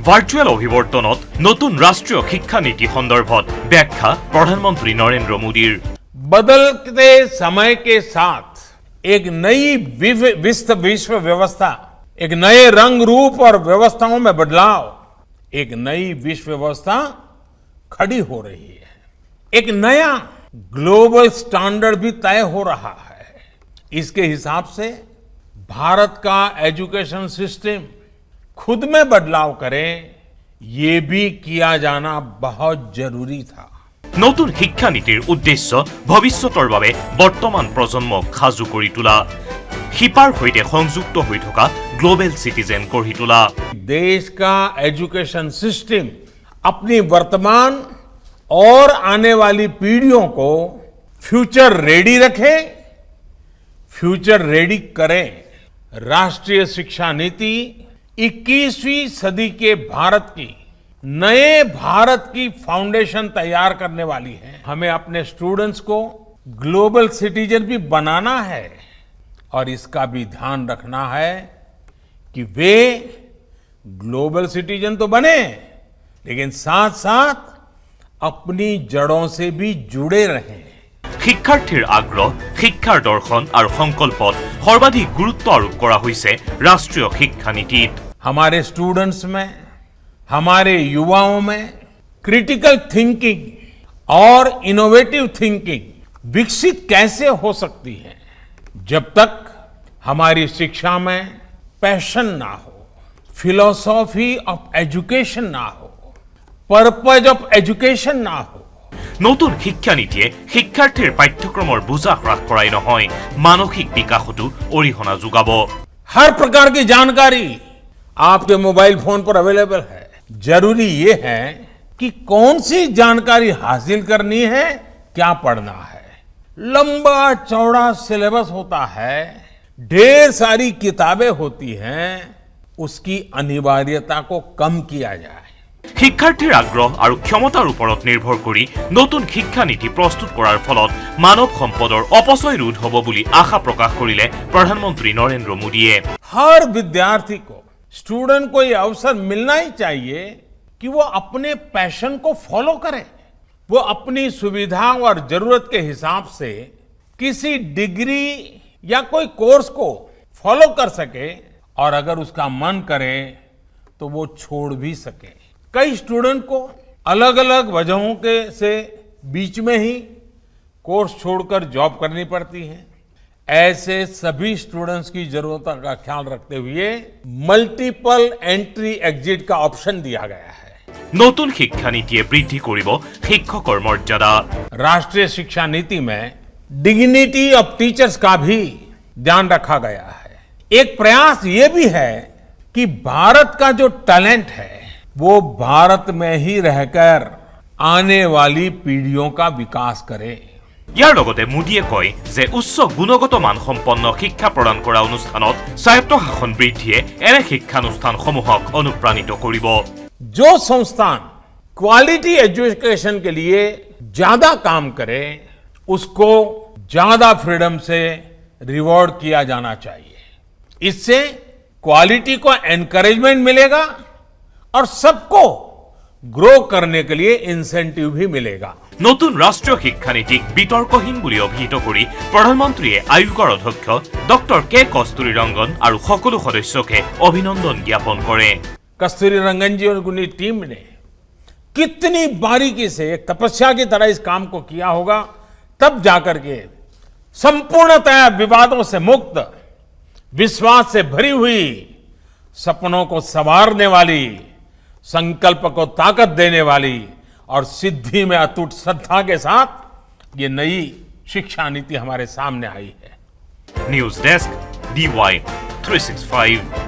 Virtual অভিৱৰ্তনত নতুন ৰাষ্ট্ৰীয় শিক্ষা নীতি সন্দৰ্ভত ব্যাখ্যা প্ৰধানমন্ত্ৰী নৰেন্দ্ৰ মোদীৰ। बदलते समय के साथ एक नई विश्व व्यवस्था, एक नए रंग रूप और व्यवस्थाओं में बदलाव, एक नई विश्व व्यवस्था खड़ी हो रही है। एक नया ग्लोबल स्टैंडर्ड भी तय हो रहा है। इसके हिसाब से भारत का एजुकेशन सिस्टम खुद में बदलाव करे, ये भी किया जाना बहुत जरूरी था। নতুন শিক্ষা নীতিৰ উদ্দেশ্য ভৱিষ্যতৰ বাবে বৰ্তমান প্ৰজন্মক সাজু কৰি তোলা, শিপাৰ সৈতে সংযুক্ত হৈ থকা গ্লোবেল সিটিজেন গঢ়ি তোলা। देश का एजुकेशन सिस्टम अपनी वर्तमान और आने वाली पीढ़ियों को फ्यूचर रेडी रखे, फ्यूचर रेडी करे। राष्ट्रीय शिक्षा नीति 21वीं सदी के भारत की, नए भारत की फाउंडेशन तैयार करने वाली है। हमें अपने स्टूडेंट्स को ग्लोबल सिटीजन भी बनाना है और इसका भी ध्यान रखना है कि वे ग्लोबल सिटीजन तो बने, लेकिन साथ साथ अपनी जड़ों से भी जुड़े रहें। শিক্ষাৰ্থীৰ আগ্ৰহ, শিক্ষাৰ দৰ্শন আৰু সংকল্পত সৰ্বাধিক গুৰুত্ব আৰোপ কৰা হৈছে ৰাষ্ট্ৰীয় শিক্ষা নীতিত। हमारे स्टूडेंट्स में, हमारे युवाओं में क्रिटिकल थिंकिंग और इनोवेटिव थिंकिंग विकसित कैसे हो सकती है, जब तक हमारी शिक्षा में पैशन ना हो, फिलॉसफी ऑफ एजुकेशन ना हो, पर्पज ऑफ एजुकेशन ना हो। নতুন শিক্ষা নীতিয়ে শিক্ষাৰ্থীৰ পাঠ্যক্ৰমৰ বোজা হ্ৰাস কৰাই নহয়, মানসিক বিকাশতো অৰিহণা যোগাব। हर प्रकार की जानकारी आपके मोबाइल फोन पर अवेलेबल है। जरूरी ये है कि कौन सी जानकारी हासिल करनी है, क्या पढ़ना है। लंबा चौड़ा सिलेबस होता है, ढेर सारी किताबें होती हैं, उसकी अनिवार्यता को कम किया जाए। শিক্ষাৰ্থীৰ আগ্ৰহ আৰু ক্ষমতাৰ ওপৰত নিৰ্ভৰ কৰি নতুন শিক্ষা নীতি প্ৰস্তুত কৰাৰ ফলত মানৱ সম্পদৰ অপচয় ৰোধ হ'ব বুলি আশা প্ৰকাশ কৰিলে প্ৰধানমন্ত্ৰী নৰেন্দ্ৰ মোদীয়ে। हर विद्यार्थी को, स्टूडेंट को यह अवसर मिलना ही चाहिए कि वो अपने पैशन को फॉलो करे। वो अपनी सुविधा और जरूरत के हिसाब से किसी डिग्री या कोई कोर्स को फॉलो कर सके, और अगर उसका मन करे तो वो छोड़ भी सके। कई स्टूडेंट को अलग अलग वजहों के से बीच में ही कोर्स छोड़कर जॉब करनी पड़ती है। ऐसे सभी स्टूडेंट्स की जरूरतों का ख्याल रखते हुए मल्टीपल एंट्री एग्जिट का ऑप्शन दिया गया है। নতুন শিক্ষা নীতিয়ে বৃদ্ধি কৰিব শিক্ষকৰ মৰ্যাদা। राष्ट्रीय शिक्षा नीति में डिग्निटी ऑफ टीचर्स का भी ध्यान रखा गया है। एक प्रयास ये भी है कि भारत का जो टैलेंट है वो भारत में ही रहकर आने वाली पीढ़ियों का विकास करे। ইয়াৰ লগতে মোদীয়ে কয় যে উচ্চ গুণগত মানসম্পন্ন শিক্ষা প্ৰদান কৰা অনুষ্ঠানত স্বায়ত্ত শাসন বৃদ্ধিয়ে এনে শিক্ষানুষ্ঠানসমূহক অনুপ্ৰাণিত কৰিব। जो संस्थान क्वालिटी एजुकेशन के लिए ज्यादा काम करे, उसको ज्यादा फ्रीडम से रिवॉर्ड किया जाना चाहिए। इससे क्वालिटी को एनकरेजमेंट मिलेगा और सबको ग्रो करने के लिए इंसेंटिव भी मिलेगा। নতুন ৰাষ্ট্ৰীয় শিক্ষা নীতিক বিতৰ্কহীন বুলি অভিহিত কৰি প্ৰধানমন্ত্ৰীয়ে আয়োগৰ অধ্যক্ষ ডক্টৰ কে কস্তুৰী ৰংগন আৰু সকলো সদস্যকে অভিনন্দন জ্ঞাপন কৰে। कस्तूरी रंगन जी और उनकी टीम ने कितनी बारीकी से एक तपस्या की तरह इस काम को किया होगा, तब जाकर के संपूर्णतः विवादों से मुक्त, विश्वास से भरी हुई, सपनों को संवारने वाली, संकल्प को ताकत देने वाली और सिद्धि में अटूट श्रद्धा के साथ ये नई शिक्षा नीति हमारे सामने आई है। News desk DY 365।